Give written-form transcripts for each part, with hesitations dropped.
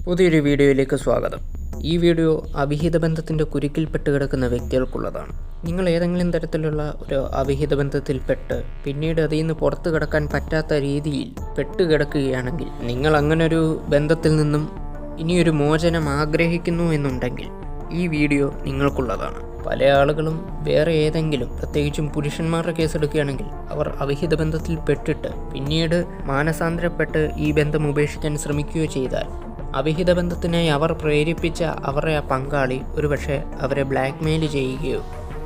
പുതിയൊരു വീഡിയോയിലേക്ക് സ്വാഗതം. ഈ വീഡിയോ അവിഹിത ബന്ധത്തിൻ്റെ കുരുക്കിൽപ്പെട്ട് കിടക്കുന്ന വ്യക്തികൾക്കുള്ളതാണ്. നിങ്ങൾ ഏതെങ്കിലും തരത്തിലുള്ള ഒരു അവിഹിത ബന്ധത്തിൽപ്പെട്ട് പിന്നീട് അതിൽ നിന്ന് പുറത്തു കിടക്കാൻ പറ്റാത്ത രീതിയിൽ പെട്ടുകിടക്കുകയാണെങ്കിൽ, നിങ്ങൾ അങ്ങനൊരു ബന്ധത്തിൽ നിന്നും ഇനിയൊരു മോചനം ആഗ്രഹിക്കുന്നു എന്നുണ്ടെങ്കിൽ ഈ വീഡിയോ നിങ്ങൾക്കുള്ളതാണ്. പല ആളുകളും വേറെ ഏതെങ്കിലും, പ്രത്യേകിച്ചും പുരുഷന്മാരുടെ കേസ് എടുക്കുകയാണെങ്കിൽ, അവർ അവിഹിത ബന്ധത്തിൽ പെട്ടിട്ട് പിന്നീട് മാനസാന്തരപ്പെട്ട് ഈ ബന്ധം ഉപേക്ഷിക്കാൻ ശ്രമിക്കുകയോ ചെയ്താൽ അവിഹിത ബന്ധത്തിനായി അവർ പ്രേരിപ്പിച്ച അവരുടെ ആ പങ്കാളി ഒരുപക്ഷെ അവരെ ബ്ലാക്ക്മെയിൽ ചെയ്യുകയോ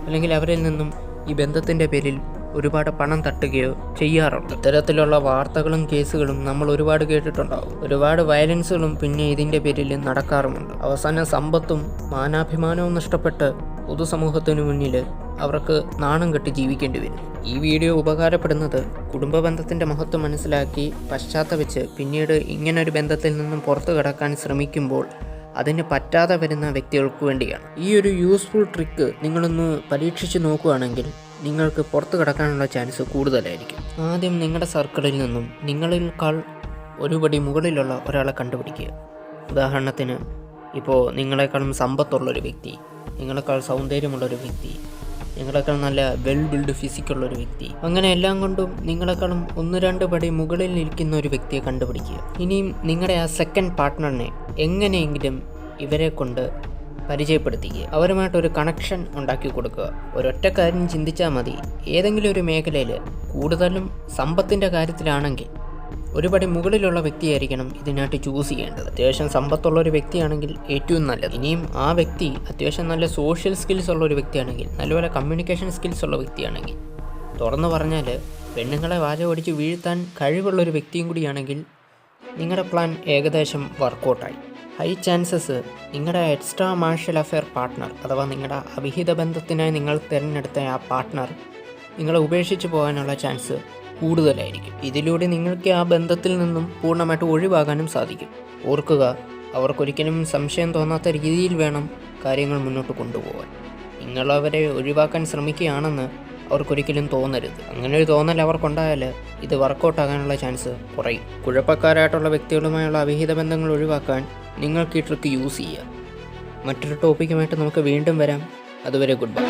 അല്ലെങ്കിൽ അവരിൽ നിന്നും ഈ ബന്ധത്തിൻ്റെ പേരിൽ ഒരുപാട് പണം തട്ടുകയോ ചെയ്യാറുണ്ട്. ഇത്തരത്തിലുള്ള വാർത്തകളും കേസുകളും നമ്മൾ ഒരുപാട് കേട്ടിട്ടുണ്ടാകും. ഒരുപാട് വയലൻസുകളും പിന്നെ ഇതിൻ്റെ പേരിൽ നടക്കാറുമുണ്ട്. അവസാന സമ്പത്തും മാനാഭിമാനവും നഷ്ടപ്പെട്ട് പൊതുസമൂഹത്തിനു മുന്നിൽ അവർക്ക് നാണം കെട്ടി ജീവിക്കേണ്ടി വരും. ഈ വീഡിയോ ഉപകാരപ്പെടുന്നത് കുടുംബ ബന്ധത്തിൻ്റെ മഹത്വം മനസ്സിലാക്കി പശ്ചാത്തപിച്ച് പിന്നീട് ഇങ്ങനൊരു ബന്ധത്തിൽ നിന്നും പുറത്തു കടക്കാൻ ശ്രമിക്കുമ്പോൾ അതിന് പറ്റാതെ വരുന്ന വ്യക്തികൾക്ക് വേണ്ടിയാണ്. ഈ ഒരു യൂസ്ഫുൾ ട്രിക്ക് നിങ്ങളൊന്ന് പരീക്ഷിച്ച് നോക്കുകയാണെങ്കിൽ നിങ്ങൾക്ക് പുറത്തു കടക്കാനുള്ള ചാൻസ് കൂടുതലായിരിക്കും. ആദ്യം നിങ്ങളുടെ സർക്കിളിൽ നിന്നും നിങ്ങളിൽക്കാൾ ഒരുപടി മുകളിലുള്ള ഒരാളെ കണ്ടുപിടിക്കുക. ഉദാഹരണത്തിന്, ഇപ്പോൾ നിങ്ങളെക്കാളും സമ്പത്തുള്ളൊരു വ്യക്തി, നിങ്ങളെക്കാൾ സൗന്ദര്യമുള്ളൊരു വ്യക്തി, നിങ്ങളെക്കാൾ നല്ല വെൽ ബിൽഡ് ഫിസിക്കുള്ളൊരു വ്യക്തി, അങ്ങനെ എല്ലാം കൊണ്ടും നിങ്ങളെക്കാളും 1-2 പടി മുകളിൽ നിൽക്കുന്ന ഒരു വ്യക്തിയെ കണ്ടുപിടിക്കുക. ഇനിയും നിങ്ങളുടെ ആ സെക്കൻഡ് പാർട്ട്ണറിനെ എങ്ങനെയെങ്കിലും ഇവരെ കൊണ്ട് പരിചയപ്പെടുത്തിക്കുക. അവരുമായിട്ടൊരു കണക്ഷൻ ഉണ്ടാക്കി കൊടുക്കുക. ഒരൊറ്റ കാര്യം ചിന്തിച്ചാൽ മതി. ഏതെങ്കിലും ഒരു മേഖലയിൽ, കൂടുതലും സമ്പത്തിൻ്റെ കാര്യത്തിലാണെങ്കിൽ, ഒരുപടി മുകളിലുള്ള വ്യക്തിയായിരിക്കണം ഇതിനായിട്ട് ചൂസ് ചെയ്യേണ്ടത്. അത്യാവശ്യം സമ്പത്തുള്ള ഒരു വ്യക്തിയാണെങ്കിൽ ഏറ്റവും നല്ലത്. ഇനിയും ആ വ്യക്തി അത്യാവശ്യം നല്ല സോഷ്യൽ സ്കിൽസ് ഉള്ള ഒരു വ്യക്തിയാണെങ്കിൽ, നല്ലപോലെ കമ്മ്യൂണിക്കേഷൻ സ്കിൽസ് ഉള്ള വ്യക്തിയാണെങ്കിൽ, തുറന്നു പറഞ്ഞാൽ പെണ്ണുങ്ങളെ വാചകടിച്ച് വീഴ്ത്താൻ കഴിവുള്ളൊരു വ്യക്തിയും കൂടിയാണെങ്കിൽ നിങ്ങളുടെ പ്ലാൻ ഏകദേശം വർക്കൗട്ടായി. ഹൈ ചാൻസസ് നിങ്ങളുടെ എക്സ്ട്രാ മാർഷ്യൽ അഫെയർ പാർട്ട്ണർ, അഥവാ നിങ്ങളുടെ അവിഹിത ബന്ധത്തിനായി നിങ്ങൾ തിരഞ്ഞെടുത്ത ആ പാർട്ട്ണർ നിങ്ങളെ ഉപേക്ഷിച്ച് പോകാനുള്ള ചാൻസ് കൂടുതലായിരിക്കും. ഇതിലൂടെ നിങ്ങൾക്ക് ആ ബന്ധത്തിൽ നിന്നും പൂർണ്ണമായിട്ട് ഒഴിവാകാനും സാധിക്കും. ഓർക്കുക, അവർക്കൊരിക്കലും സംശയം തോന്നാത്ത രീതിയിൽ വേണം കാര്യങ്ങൾ മുന്നോട്ട് കൊണ്ടുപോകാൻ. നിങ്ങളവരെ ഒഴിവാക്കാൻ ശ്രമിക്കുകയാണെന്ന് അവർക്കൊരിക്കലും തോന്നരുത്. അങ്ങനെ ഒരു തോന്നൽ അവർക്കുണ്ടായാൽ ഇത് വർക്കൗട്ടാകാനുള്ള ചാൻസ് കുറയും. കുഴപ്പക്കാരായിട്ടുള്ള വ്യക്തികളുമായുള്ള അവിഹിത ബന്ധങ്ങൾ ഒഴിവാക്കാൻ നിങ്ങൾക്ക് ഈ ട്രിക്ക് യൂസ് ചെയ്യാം. മറ്റൊരു ടോപ്പിക്കുമായിട്ട് നമുക്ക് വീണ്ടും വരാം. അതുവരെ ഗുഡ് ബൈ.